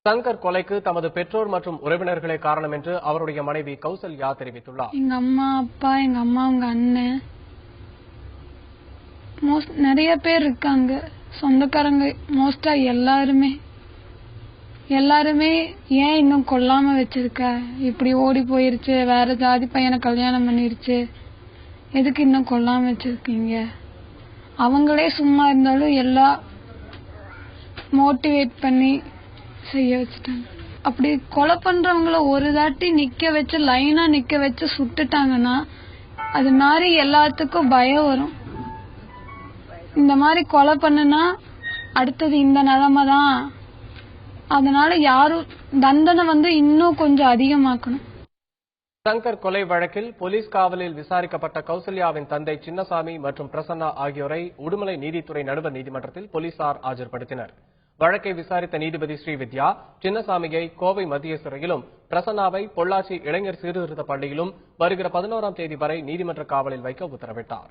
சங்கர் கொலைக்கு தமது பெற்றோர் மற்றும் உறவினர்களே காரணம் என்று அவருடைய மனைவி கௌசல்யா தெரிவித்துள்ளார். எங்க அம்மா, அப்பா, எங்க அம்மா, உங்க அண்ணன், நிறைய பேர் இருக்காங்க. சொந்தக்காரங்க மோஸ்டா எல்லாருமே ஏன் இன்னும் கொல்லாம வச்சிருக்க, இப்படி ஓடி போயிருச்சு, வேற ஜாதி பையனை கல்யாணம் பண்ணிருச்சு, எதுக்கு இன்னும் கொல்லாம வச்சிருக்கீங்க? அவங்களே சும்மா இருந்தாலும் எல்லாம் மோட்டிவேட் பண்ணி செய்ய வச்சுட்டாங்க. அப்படி கொலை பண்றவங்கள ஒரு தாட்டி லைனா நிக்க வச்சு சுட்டுட்டாங்கன்னா அது மாதிரி எல்லாத்துக்கும் பயம் வரும். இந்த மாதிரி கொலை பண்ணுனா அடுத்தது இந்த நிலைமை தான். அதனால யாரும் தண்டனை இன்னும் கொஞ்சம் அதிகமாக்கணும். சங்கர் கொலை வழக்கில் போலீஸ் காவலில் விசாரிக்கப்பட்ட கௌசல்யாவின் தந்தை சின்னசாமி மற்றும் பிரசன்னா ஆகியோரை உடுமலை நீதித்துறை நடுவர் நீதிமன்றத்தில் போலீசார் ஆஜர்படுத்தினர். வழக்கை விசாரித்த நீதிபதி ஸ்ரீவித்யா சின்னசாமியை கோவை மத்திய சிறையிலும் பிரசன்னாவை பொள்ளாச்சி இளைஞர் சீர்திருத்த பள்ளியிலும் வருகிற 11ஆம் தேதி வரை நீதிமன்ற காவலில் வைக்க உத்தரவிட்டார்.